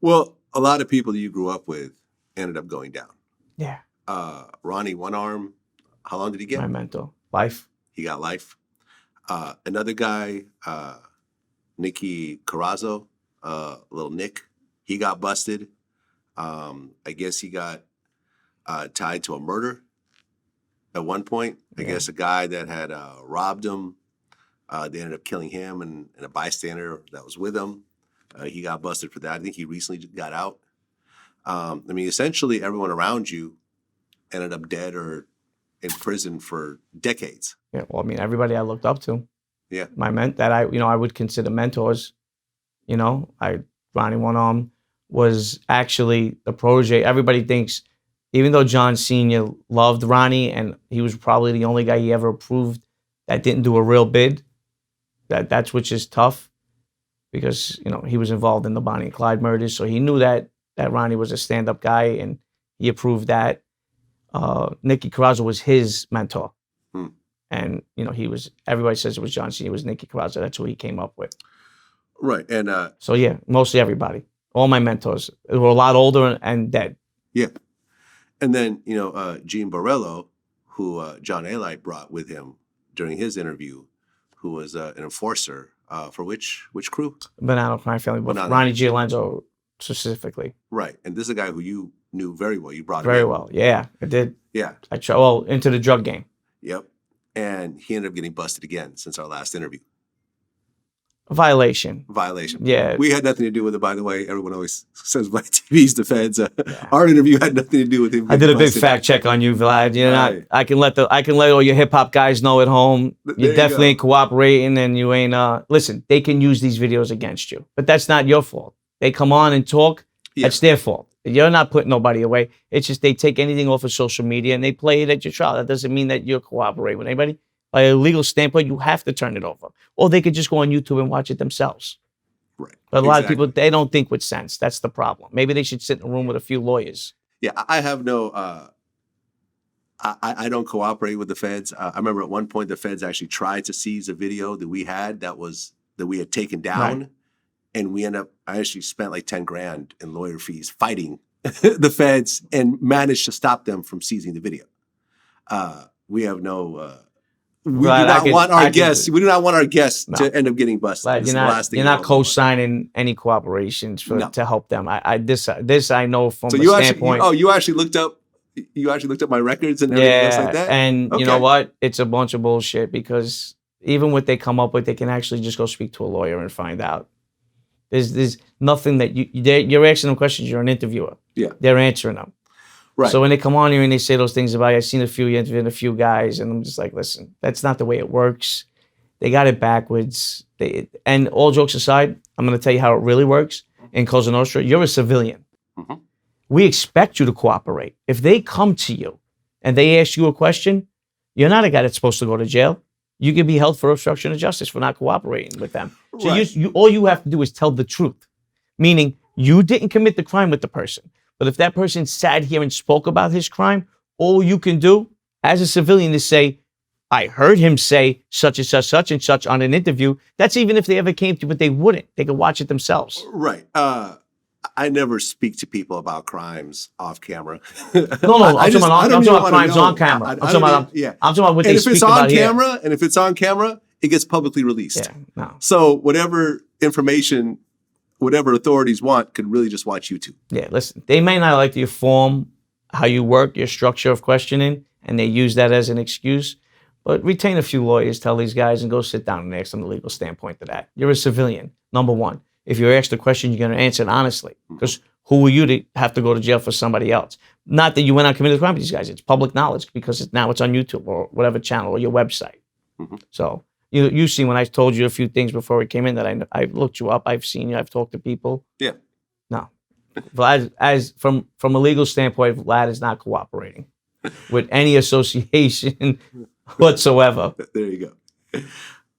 Well, a lot of people that you grew up with ended up going down. Yeah. Ronnie, one arm, how long did he get? My mentor. Life. He got life. Another guy, Nicky Carrazzo, little Nick, he got busted. I guess he got tied to a murder at one point. I guess a guy that had robbed him, they ended up killing him and a bystander that was with him. He got busted for that. I think he recently got out. I mean, essentially everyone around you ended up dead or in prison for decades. Yeah, well, I mean, everybody I looked up to. Yeah. I would consider mentors. Ronnie One Arm was actually the protege. Everybody thinks, even though John Sr. loved Ronnie and he was probably the only guy he ever approved that didn't do a real bid, that's which is tough because, he was involved in the Bonnie and Clyde murders. So he knew that Ronnie was a stand-up guy and he approved that. Nicky Carrazzo was his mentor. And, everybody says it was John Sr., it was Nicky Carrazzo. That's who he came up with. Right. And so, yeah, mostly everybody. All my mentors were a lot older and dead. Yeah. And then, Gene Borello, who John Alite brought with him during his interview, who was an enforcer for which crew? Banana Crime Family, but Ronnie Gialenzo specifically. Right. And this is a guy who you knew very well. You brought him very in. well. Yeah, I did. Yeah. Into the drug game. Yep. And he ended up getting busted again since our last interview. Violation. Yeah. We had nothing to do with it, by the way. Everyone always says VladTV's the feds. Our interview had nothing to do with him. I did a big fact check on you, Vlad. I can let all your hip hop guys know at home. You definitely ain't cooperating and you ain't listen, they can use these videos against you. But that's not your fault. They come on and talk, that's their fault. You're not putting nobody away. It's just they take anything off of social media and they play it at your trial. That doesn't mean that you're cooperating with anybody. By a legal standpoint, you have to turn it over. Or they could just go on YouTube and watch it themselves. Right. But a lot of people, they don't think with sense. That's the problem. Maybe they should sit in a room with a few lawyers. Yeah, I have no, I don't cooperate with the feds. I remember at one point the feds actually tried to seize a video that we had that we had taken down. Right. And I actually spent like 10 grand in lawyer fees fighting the feds and managed to stop them from seizing the video. We have no, we do not want our guests to end up getting busted. You're not co-signing any cooperations to help them. This I know from a standpoint. You actually looked up my records and everything else like that? And you know what? It's a bunch of bullshit because even what they come up with, they can actually just go speak to a lawyer and find out. There's nothing that you're asking them questions. You're an interviewer. Yeah, they're answering them. Right. So when they come on here and they say those things about, I've seen you interviewing a few guys, and I'm just like, listen, that's not the way it works. They got it backwards. And all jokes aside, I'm going to tell you how it really works. In Cosa Nostra, you're a civilian. Mm-hmm. We expect you to cooperate. If they come to you and they ask you a question, you're not a guy that's supposed to go to jail. You can be held for obstruction of justice for not cooperating with them. So right. All you have to do is tell the truth, meaning you didn't commit the crime with the person. But if that person sat here and spoke about his crime, all you can do as a civilian is say, I heard him say such and such on an interview. That's even if they ever came to you, but they wouldn't. They could watch it themselves. Right. I never speak to people about crimes off camera. No, I'm talking about crimes on camera. I'm talking about what they speak about here. And if it's on camera, it gets publicly released. Yeah, no. So whatever information, whatever authorities want, could really just watch YouTube. Yeah, listen, they may not like your form, how you work, your structure of questioning, and they use that as an excuse. But retain a few lawyers, tell these guys, and go sit down and ask them the legal standpoint to that. You're a civilian, number one. If you're asked a question, you're going to answer it honestly. Because who are you to have to go to jail for somebody else? Not that you went out and committed a crime with these guys. It's public knowledge because now it's on YouTube or whatever channel or your website. Mm-hmm. So you've seen when I told you a few things before we came in that I've looked you up. I've seen you. I've talked to people. Yeah. No. Vlad, from a legal standpoint, Vlad is not cooperating with any association whatsoever. There you go.